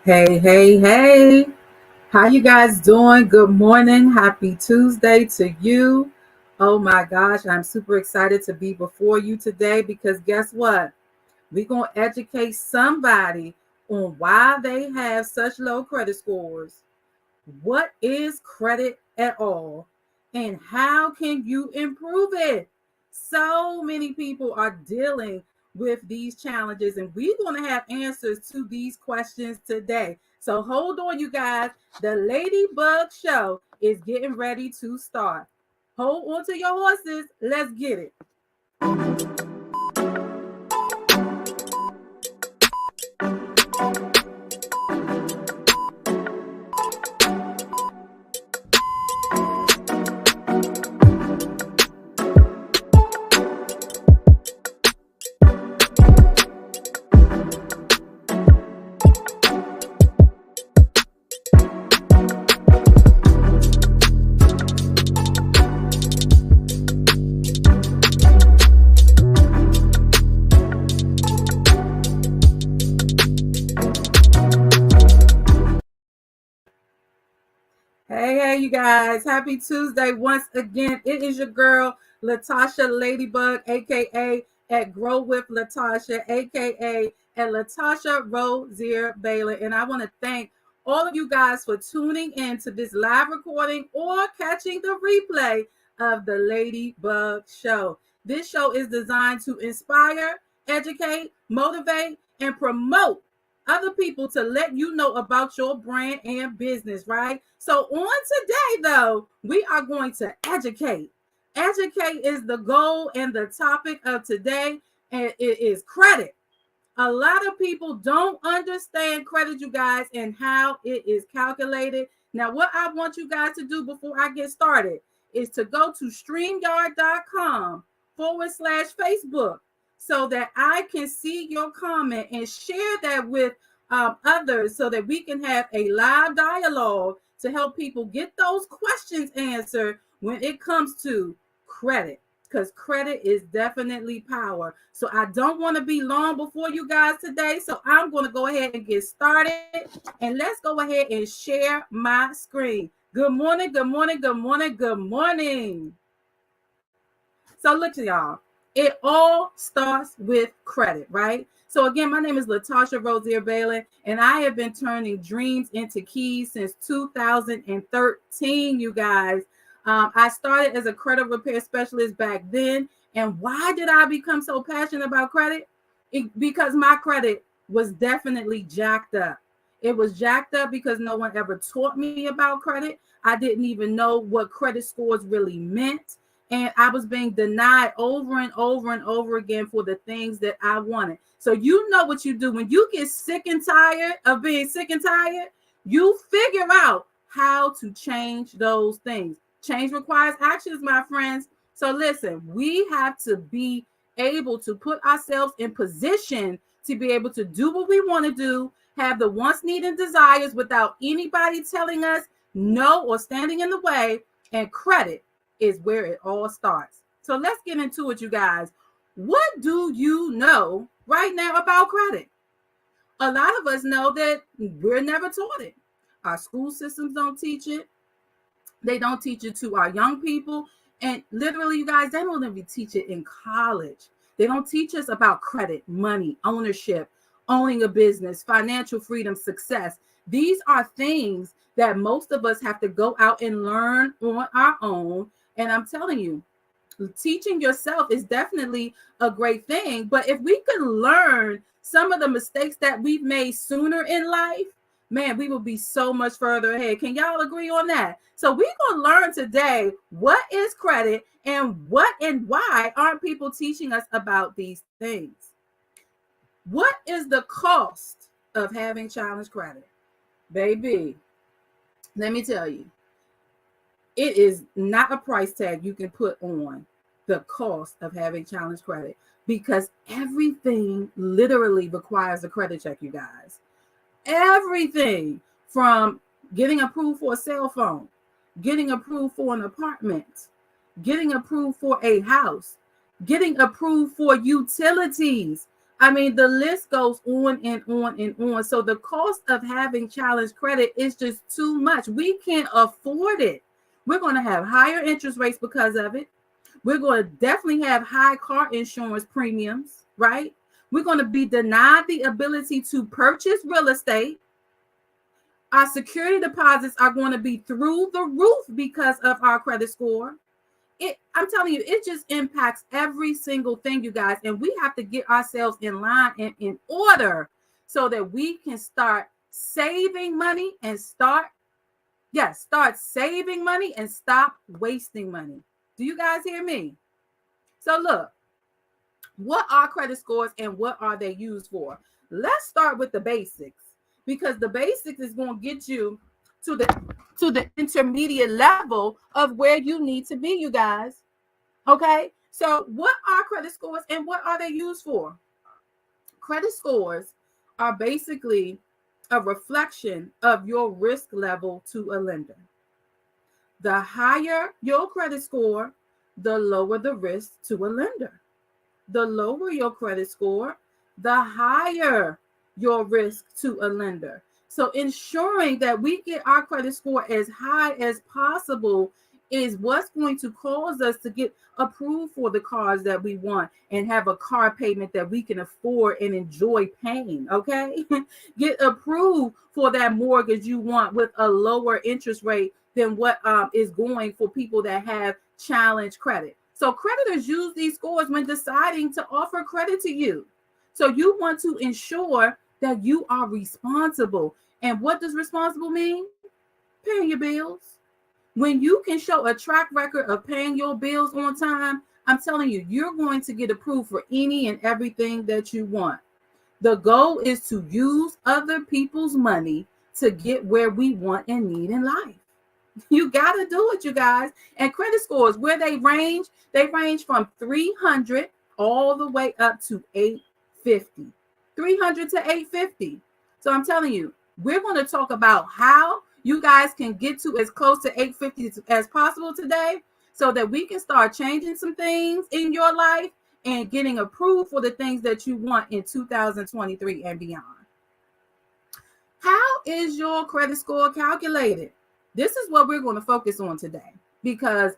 Hey, hey, hey. How you guys doing? Good morning. Happy Tuesday to you. Oh my gosh, I'm super excited to be before you today because guess what? We're going to educate somebody on why they have such low credit scores. What is credit at all? And how can you improve it? So many people are dealing with these challenges, and we're going to have answers to these questions today. So hold on, you guys. The Ladybug Show is getting ready to start. Hold on to your horses. Let's get it. Hey, you guys. Happy Tuesday once again. It is your girl, Latasha Ladybug, aka at Grow with Latasha, aka at Latasha Rozier Baylor. And I want to thank all of you guys for tuning in to this live recording or catching the replay of the Ladybug Show. This show is designed to inspire, educate, motivate, and promote other people to let you know about your brand and business, right? So on today, though, we are going to educate. Educate is the goal and the topic of today, and it is credit. A lot of people don't understand credit, you guys, and how it is calculated. Now, what I want you guys to do before I get started is to go to StreamYard.com/Facebook so that I can see your comment and share that with others so that we can have a live dialogue to help people get those questions answered when it comes to credit, because credit is definitely power. So I don't want to be long before you guys today. So I'm going to go ahead and get started, and let's go ahead and share my screen. Good morning, good morning, good morning, good morning. So look to y'all. It all starts with credit, right? So again, my name is Latasha Rozier Baylor, and I have been turning dreams into keys since 2013, you guys. I started as a credit repair specialist back then. And why did I become so passionate about credit? Because my credit was definitely jacked up. It was jacked up because no one ever taught me about credit. I didn't even know what credit scores really meant. And I was being denied over and over and over again for the things that I wanted. So you know what you do when you get sick and tired of being sick and tired, you figure out how to change those things. Change requires actions, my friends. So listen, we have to be able to put ourselves in position to be able to do what we want to do, have the wants, needs, and desires without anybody telling us no or standing in the way. And credit is where it all starts. So let's get into it, you guys. What do you know right now about credit? A lot of us know that we're never taught it. Our school systems don't teach it. They don't teach it to our young people. And literally, you guys, they don't even teach it in college. They don't teach us about credit, money, ownership, owning a business, financial freedom, success. These are things that most of us have to go out and learn on our own. And I'm telling you, teaching yourself is definitely a great thing. But if we could learn some of the mistakes that we've made sooner in life, man, we will be so much further ahead. Can y'all agree on that? So we're going to learn today what is credit and what and why aren't people teaching us about these things. What is the cost of having challenge credit? Baby, let me tell you, it is not a price tag you can put on the cost of having challenge credit, because everything literally requires a credit check, you guys. Everything from getting approved for a cell phone, getting approved for an apartment, getting approved for a house, getting approved for utilities. I mean, the list goes on and on and on. So the cost of having challenged credit is just too much. We can't afford it. We're going to have higher interest rates because of it. We're going to definitely have high car insurance premiums, right? We're going to be denied the ability to purchase real estate. Our security deposits are going to be through the roof because of our credit score. I'm telling you, it just impacts every single thing, you guys. And we have to get ourselves in line and in order so that we can start saving money and start saving money and stop wasting money. Do you guys hear me? So look, what are credit scores and what are they used for? Let's start with the basics, because the basics is going to get you to the intermediate level of where you need to be, you guys. Okay, so what are credit scores and what are they used for? Credit scores are basically a reflection of your risk level to a lender. The higher your credit score, the lower the risk to a lender. The lower your credit score, the higher your risk to a lender. So ensuring that we get our credit score as high as possible is what's going to cause us to get approved for the cars that we want and have a car payment that we can afford and enjoy paying, okay? Get approved for that mortgage you want with a lower interest rate than what is going for people that have challenged credit. So creditors use these scores when deciding to offer credit to you. So you want to ensure that you are responsible. And what does responsible mean? Paying your bills. When you can show a track record of paying your bills on time, I'm telling you, you're going to get approved for any and everything that you want. The goal is to use other people's money to get where we want and need in life. You got to do it, you guys. And credit scores, where they range from 300 all the way up to 850. 300 to 850. So I'm telling you, we're going to talk about how you guys can get to as close to 850 as possible today so that we can start changing some things in your life and getting approved for the things that you want in 2023 and beyond. How is your credit score calculated? This is what we're going to focus on today, because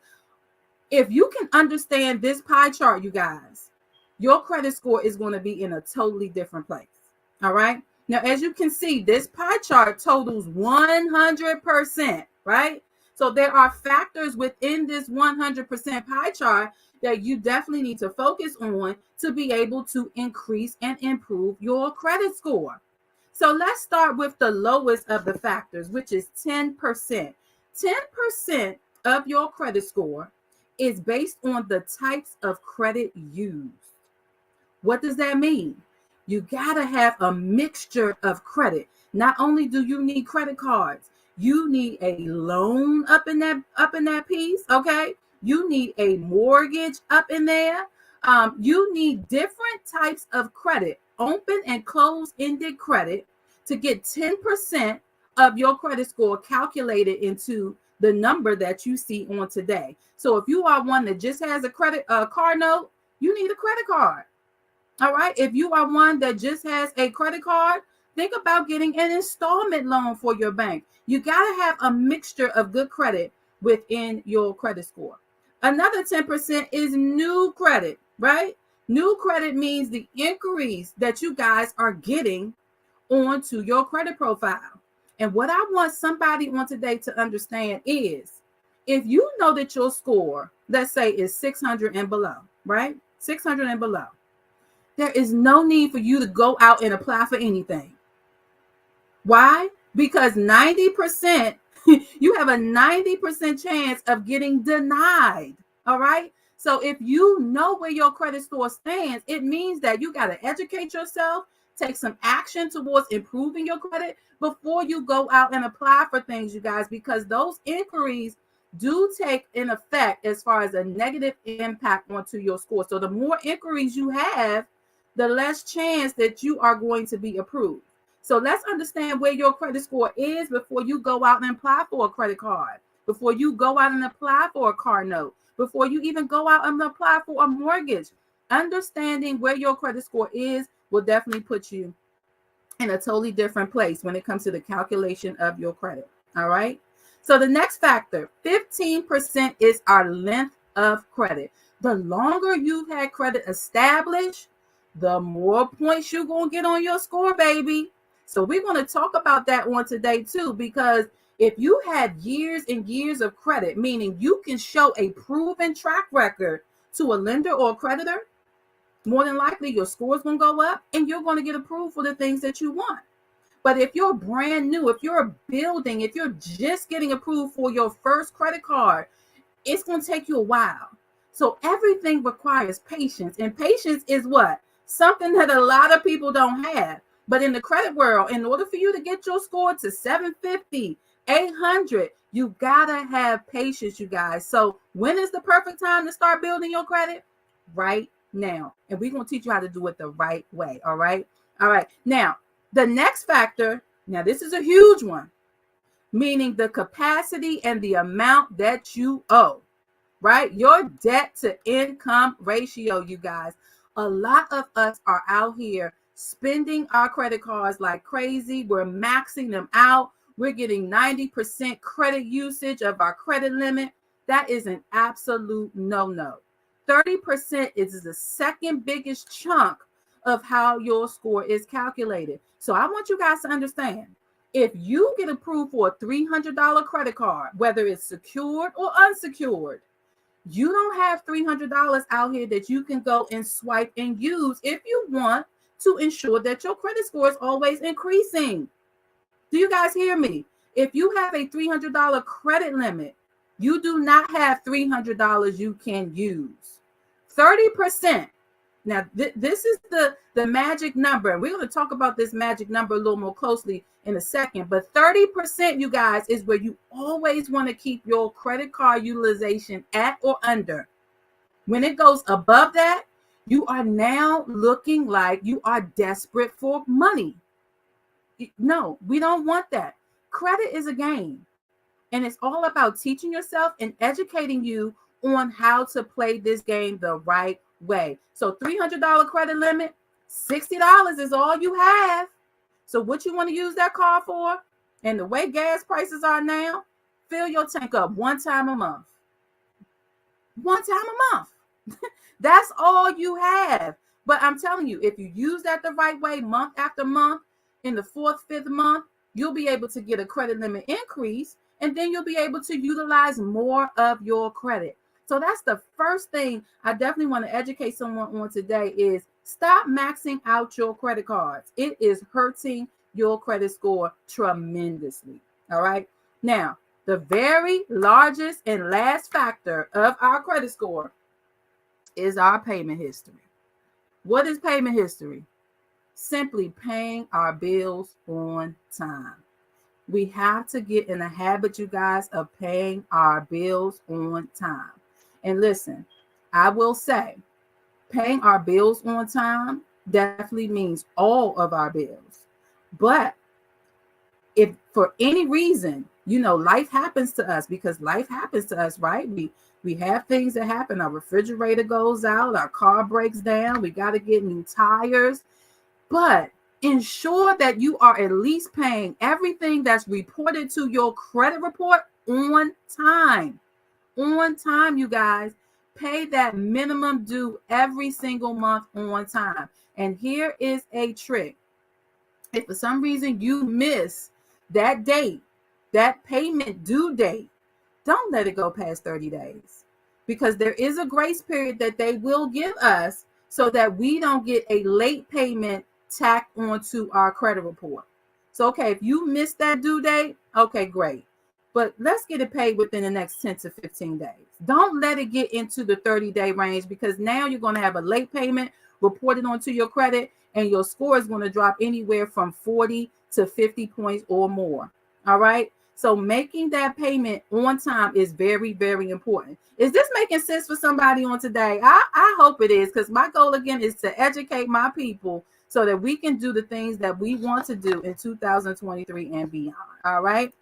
if you can understand this pie chart, you guys, your credit score is going to be in a totally different place. All right. Now, as you can see, this pie chart totals 100%, right? So there are factors within this 100% pie chart that you definitely need to focus on to be able to increase and improve your credit score. So let's start with the lowest of the factors, which is 10%. 10% of your credit score is based on the types of credit used. What does that mean? You got to have a mixture of credit. Not only do you need credit cards, you need a loan up in that piece, okay? You need a mortgage up in there. You need different types of credit, open and closed-ended credit, to get 10% of your credit score calculated into the number that you see on today. So if you are one that just has a car note, you need a credit card. All right. If you are one that just has a credit card, think about getting an installment loan for your bank. You got to have a mixture of good credit within your credit score. Another 10% is new credit, right? New credit means the inquiries that you guys are getting onto your credit profile. And what I want somebody on today to understand is, if you know that your score, let's say, is 600 and below, right? 600 and below. There is no need for you to go out and apply for anything. Why? Because 90%, you have a 90% chance of getting denied. All right. So if you know where your credit score stands, it means that you got to educate yourself, take some action towards improving your credit before you go out and apply for things, you guys, because those inquiries do take an effect as far as a negative impact onto your score. So the more inquiries you have, the less chance that you are going to be approved. So let's understand where your credit score is before you go out and apply for a credit card, before you go out and apply for a car note, before you even go out and apply for a mortgage. Understanding where your credit score is will definitely put you in a totally different place when it comes to the calculation of your credit. All right. So the next factor, 15%, is our length of credit. The longer you've had credit established, the more points you're going to get on your score, baby. So we're going to talk about that one today too, because if you had years and years of credit, meaning you can show a proven track record to a lender or a creditor, more than likely your score is going to go up and you're going to get approved for the things that you want. But if you're brand new, if you're building, if you're just getting approved for your first credit card, it's going to take you a while. So everything requires patience. And patience is what? Something that a lot of people don't have. But in the credit world, in order for you to get your score to 750, 800, you got to have patience, you guys. So when is the perfect time to start building your credit? Right now. And we're going to teach you how to do it the right way. All right. All right. Now, the next factor, now this is a huge one, meaning the capacity and the amount that you owe, right? Your debt to income ratio, you guys. A lot of us are out here spending our credit cards like crazy. We're maxing them out. We're getting 90% credit usage of our credit limit. That is an absolute no-no. 30% is the second biggest chunk of how your score is calculated. So I want you guys to understand, if you get approved for a $300 credit card, whether it's secured or unsecured, you don't have $300 out here that you can go and swipe and use if you want to ensure that your credit score is always increasing. Do you guys hear me? If you have a $300 credit limit, you do not have $300 you can use. 30%. Now, this is the magic number. And we're going to talk about this magic number a little more closely in a second. But 30%, you guys, is where you always want to keep your credit card utilization at or under. When it goes above that, you are now looking like you are desperate for money. No, we don't want that. Credit is a game. And it's all about teaching yourself and educating you on how to play this game the right way. So $300 credit limit, $60 is all you have. So what you want to use that card for, and the way gas prices are now, fill your tank up one time a month. One time a month. That's all you have. But I'm telling you, if you use that the right way, month after month, in the fourth, fifth month, you'll be able to get a credit limit increase, and then you'll be able to utilize more of your credit. So that's the first thing I definitely want to educate someone on today is stop maxing out your credit cards. It is hurting your credit score tremendously. All right. Now, the very largest and last factor of our credit score is our payment history. What is payment history? Simply paying our bills on time. We have to get in the habit, you guys, of paying our bills on time. And listen, I will say, paying our bills on time definitely means all of our bills. But if for any reason, life happens to us, because life happens to us, right? We have things that happen. Our refrigerator goes out, our car breaks down, we got to get new tires. But ensure that you are at least paying everything that's reported to your credit report on time. On time, you guys. Pay that minimum due every single month on time. And here is a trick. If for some reason you miss that date, that payment due date, don't let it go past 30 days. Because there is a grace period that they will give us so that we don't get a late payment tacked onto our credit report. So, okay, if you missed that due date, okay, great. But let's get it paid within the next 10 to 15 days. Don't let it get into the 30-day range, because now you're going to have a late payment reported onto your credit, and your score is going to drop anywhere from 40 to 50 points or more. All right. So making that payment on time is very, very important. Is this making sense for somebody on today? I hope it is, because my goal again is to educate my people so that we can do the things that we want to do in 2023 and beyond. All right.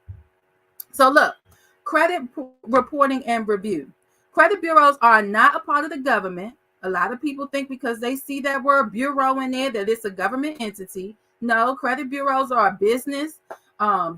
So look, credit reporting and review. Credit bureaus are not a part of the government. A lot of people think because they see that word bureau in there that it's a government entity. No, credit bureaus are a business,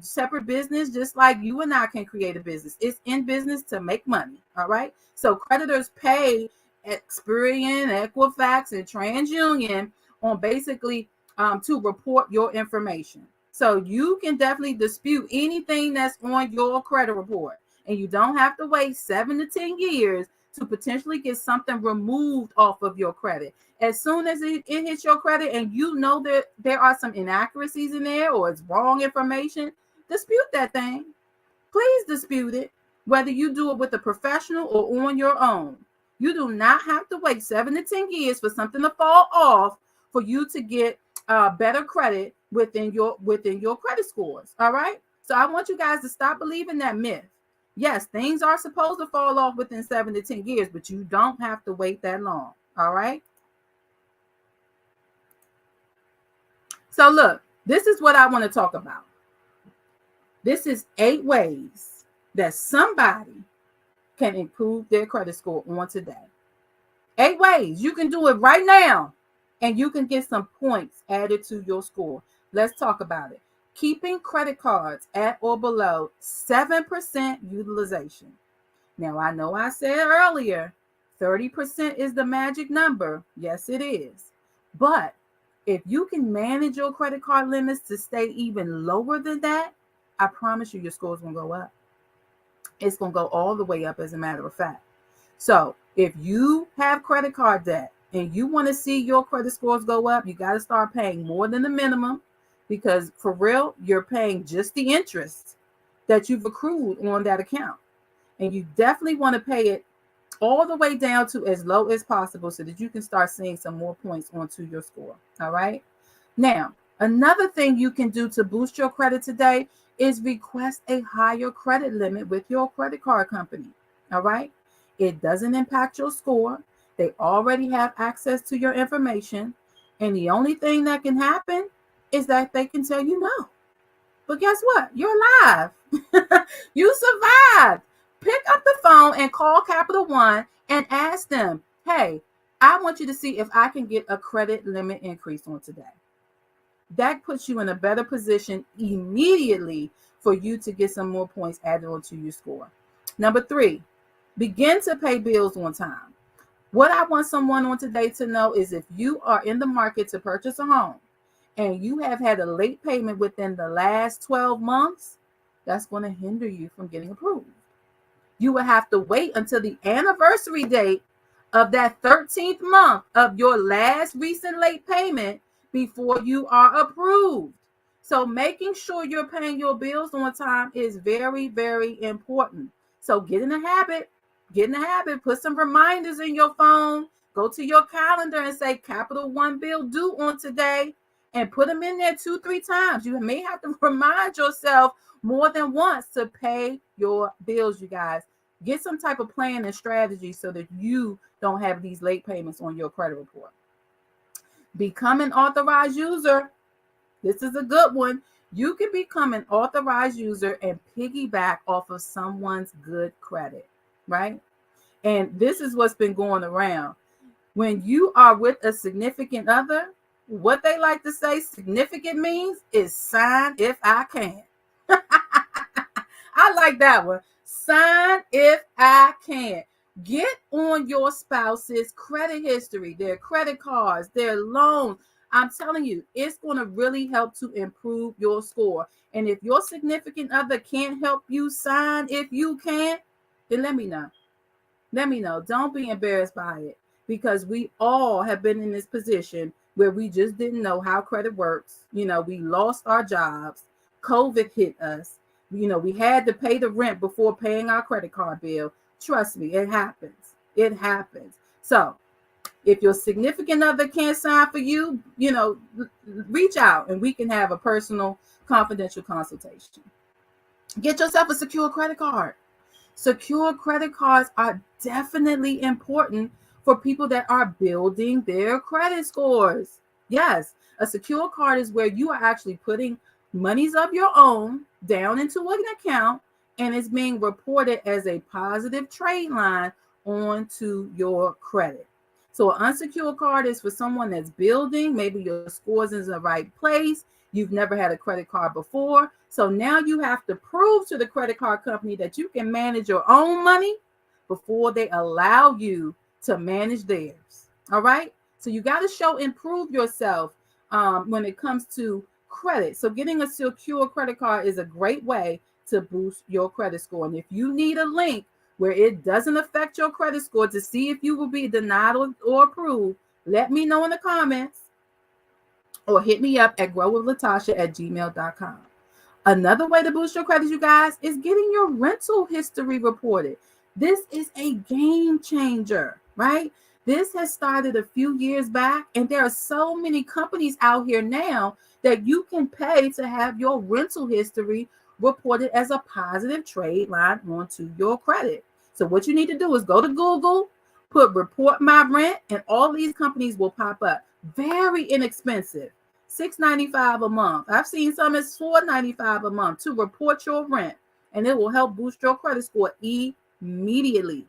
separate business, just like you and I can create a business. It's in business to make money. All right. So creditors pay Experian, Equifax, and TransUnion on basically to report your information. So you can definitely dispute anything that's on your credit report, and you don't have to wait 7 to 10 years to potentially get something removed off of your credit. As soon as it hits your credit and you know that there are some inaccuracies in there or it's wrong information, dispute that thing. Please dispute it, whether you do it with a professional or on your own. You do not have to wait 7 to 10 years for something to fall off for you to get better credit within your credit scores. All right. So I want you guys to stop believing that myth. Yes, things are supposed to fall off within 7 to 10 years, but you don't have to wait that long. All right. So look, this is what I want to talk about. This is 8 ways that somebody can improve their credit score on today. 8 ways. You can do it right now, and you can get some points added to your score. Let's talk about it. Keeping credit cards at or below 7% utilization. Now, I know I said earlier, 30% is the magic number. Yes, it is. But if you can manage your credit card limits to stay even lower than that, I promise you your score is going to go up. It's going to go all the way up, as a matter of fact. So if you have credit card debt and you want to see your credit scores go up, you got to start paying more than the minimum, because for real, you're paying just the interest that you've accrued on that account. And you definitely want to pay it all the way down to as low as possible so that you can start seeing some more points onto your score. All right. Now, another thing you can do to boost your credit today is request a higher credit limit with your credit card company. All right. It doesn't impact your score. They already have access to your information. And the only thing that can happen is that they can tell you no. But guess what? You're alive. You survived. Pick up the phone and call Capital One and ask them, hey, I want you to see if I can get a credit limit increase on today. That puts you in a better position immediately for you to get some more points added onto your score. Number 3, begin to pay bills on time. What I want someone on today to know is if you are in the market to purchase a home and you have had a late payment within the last 12 months, that's going to hinder you from getting approved. You will have to wait until the anniversary date of that 13th month of your last recent late payment before you are approved. So making sure you're paying your bills on time is very, very important. So get in the habit, put some reminders in your phone, go to your calendar and say Capital One bill due on today, and put them in there 2-3 times. You may have to remind yourself more than once to pay your bills, you guys. Get some type of plan and strategy so that you don't have these late payments on your credit report. Become an authorized user. This is a good one. You can become an authorized user and piggyback off of someone's good credit, right? And this is what's been going around. When you are with a significant other, what they like to say significant means is sign if I can. I like that one. Sign if I can. Get on your spouse's credit history, their credit cards, their loans. I'm telling you, it's going to really help to improve your score. And if your significant other can't help you sign if you can, then let me know. Let me know. Don't be embarrassed by it, because we all have been in this position where we just didn't know how credit works. We lost our jobs. COVID hit us. We had to pay the rent before paying our credit card bill. Trust me, it happens. It happens. So if your significant other can't sign for you, reach out and we can have a personal, confidential consultation. Get yourself a secure credit card. Secure credit cards are definitely important for people that are building their credit scores. Yes, a secure card is where you are actually putting monies of your own down into an account, and it's being reported as a positive trade line onto your credit. So an unsecured card is for someone that's building. Maybe your score's in the right place. You've never had a credit card before. So now you have to prove to the credit card company that you can manage your own money before they allow you to manage theirs. All right. So you got to show and prove yourself when it comes to credit. So getting a secure credit card is a great way to boost your credit score. And if you need a link where it doesn't affect your credit score to see if you will be denied or approved, let me know in the comments or hit me up at growwithlatasha@gmail.com. Another way to boost your credit, you guys, is getting your rental history reported. This is a game changer, right? This has started a few years back, and there are so many companies out here now that you can pay to have your rental history reported as a positive trade line onto your credit. So what you need to do is go to Google, put report my rent, and all these companies will pop up. Very inexpensive. $6.95 a month. I've seen some as $4.95 a month to report your rent, and it will help boost your credit score immediately.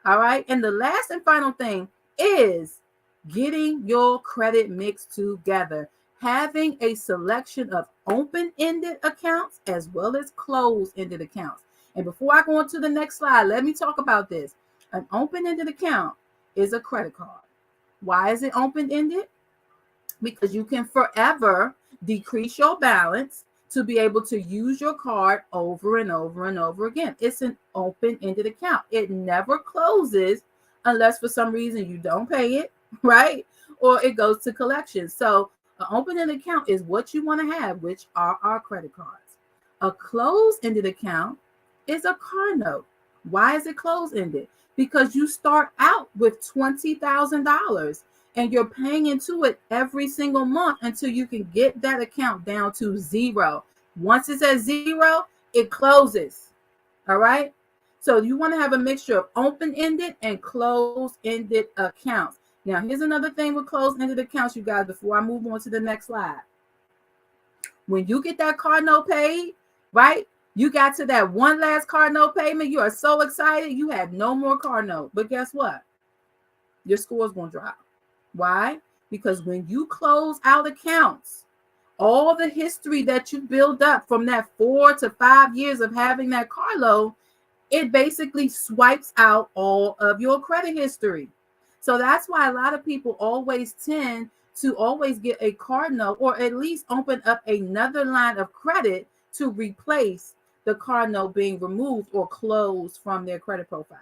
All right. And the last and final thing is getting your credit mix together. Having a selection of open-ended accounts as well as closed-ended accounts. And before I go on to the next slide, let me talk about this. An open-ended account is a credit card. Why is it open-ended? Because you can forever decrease your balance to be able to use your card over and over and over again. It's an open-ended account. It never closes unless for some reason you don't pay it, right? Or it goes to collections. So an open-ended account is what you want to have, which are our credit cards. A closed-ended account is a car note. Why is it closed-ended? Because you start out with $20,000 and you're paying into it every single month until you can get that account down to zero. Once it's at zero, it closes. All right. So you want to have a mixture of open-ended and closed-ended accounts. Now, here's another thing with closed-ended accounts, you guys, before I move on to the next slide. When you get that card note paid, right? You got to that one last card note payment. You are so excited. You have no more card note. But guess what? Your score's going to drop. Why? Because when you close out accounts, all the history that you build up from that 4 to 5 years of having that car loan, it basically swipes out all of your credit history. So that's why a lot of people always tend to always get a card note or at least open up another line of credit to replace the card note being removed or closed from their credit profile.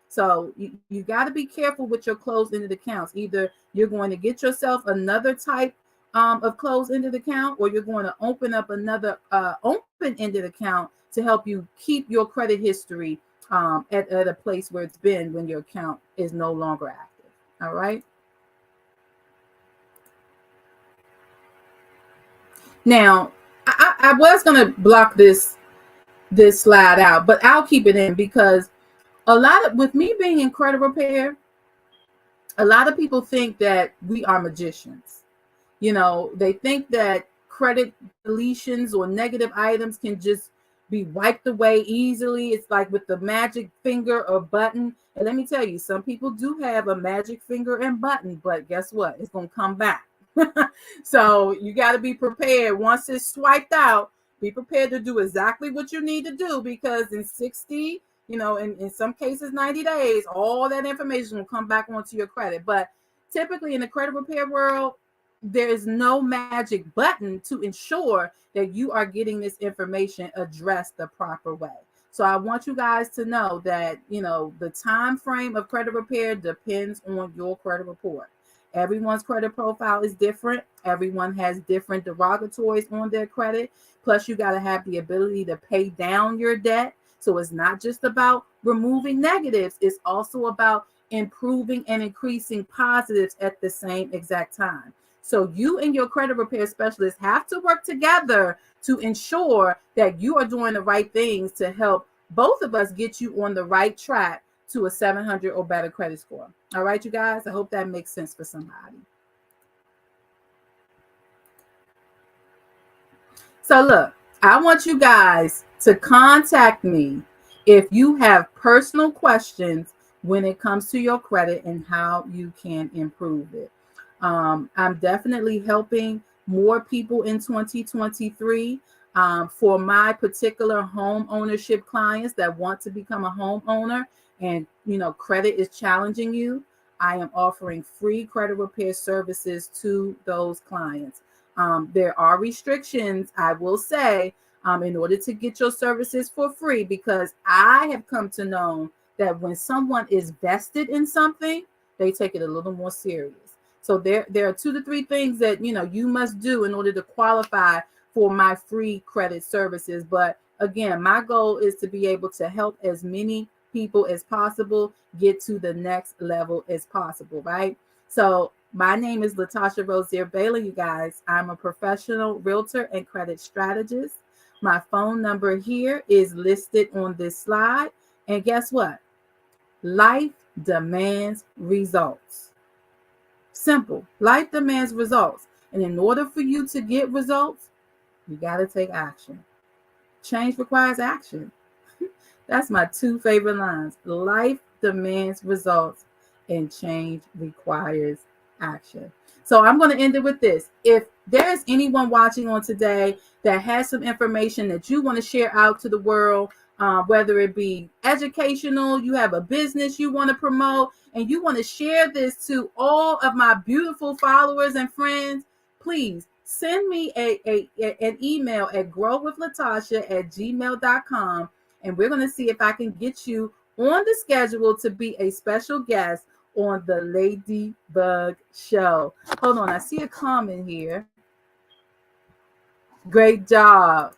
So you got to be careful with your closed-ended accounts. Either you're going to get yourself another type of closed-ended account, or you're going to open up another open-ended account to help you keep your credit history at a place where it's been when your account is no longer active. All right. Now, I was going to block this slide out, but I'll keep it in because with me being in credit repair, a lot of people think that we are magicians. You know, they think that credit deletions or negative items can just be wiped away easily. It's like with the magic finger or button. And let me tell you, some people do have a magic finger and button, but guess what? It's going to come back. So you got to be prepared. Once it's swiped out, be prepared to do exactly what you need to do, because in 60, in some cases 90 days, all that information will come back onto your credit. But typically in the credit repair world, there is no magic button to ensure that you are getting this information addressed the proper way. So I want you guys to know that, the time frame of credit repair depends on your credit report. Everyone's credit profile is different. Everyone has different derogatories on their credit. Plus, you got to have the ability to pay down your debt. So it's not just about removing negatives. It's also about improving and increasing positives at the same exact time. So you and your credit repair specialist have to work together to ensure that you are doing the right things to help both of us get you on the right track to a 700 or better credit score. All right, you guys, I hope that makes sense for somebody. So look, I want you guys to contact me if you have personal questions when it comes to your credit and how you can improve it. I'm definitely helping more people in 2023. For my particular home ownership clients that want to become a homeowner and credit is challenging you, I am offering free credit repair services to those clients. There are restrictions, I will say, in order to get your services for free, because I have come to know that when someone is vested in something, they take it a little more serious. So there are 2 to 3 things that you must do in order to qualify for my free credit services. But again, my goal is to be able to help as many people as possible get to the next level as possible, right? So my name is Latasha Rozier Bailey, you guys. I'm a professional realtor and credit strategist. My phone number here is listed on this slide. And guess what? Life demands results. Simple. Life demands results. And in order for you to get results, you got to take action. Change requires action. That's my 2 favorite lines. Life demands results and change requires action. So I'm going to end it with this. If there's anyone watching on today that has some information that you want to share out to the world, whether it be educational, you have a business you want to promote, and you want to share this to all of my beautiful followers and friends, please send me an email at growwithlatasha@gmail.com, and we're going to see if I can get you on the schedule to be a special guest on the Ladybug Show. Hold on, I see a comment here. Great job.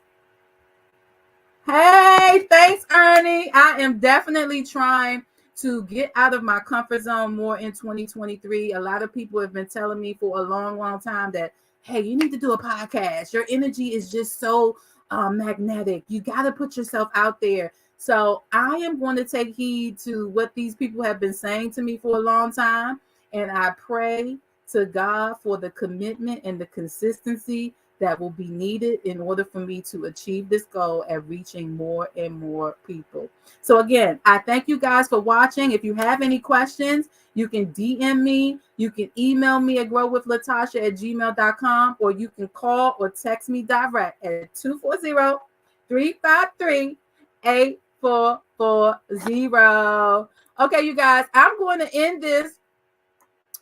Hey, thanks, Ernie. I am definitely trying to get out of my comfort zone more in 2023. A lot of people have been telling me for a long, long time that, hey, you need to do a podcast. Your energy is just so magnetic. You got to put yourself out there. So I am going to take heed to what these people have been saying to me for a long time. And I pray to God for the commitment and the consistency that will be needed in order for me to achieve this goal at reaching more and more people. So again, I thank you guys for watching. If you have any questions, you can DM me. You can email me at growwithlatasha@gmail.com, or you can call or text me direct at 240-353-8440. Okay, you guys, I'm going to end this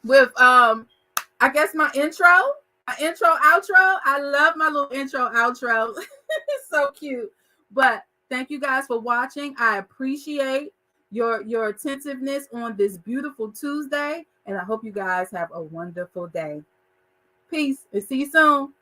with I guess my intro outro. I love my little intro outro. It's so cute. But thank you guys for watching. I appreciate your attentiveness on this beautiful Tuesday, and I hope you guys have a wonderful day. Peace and see you soon.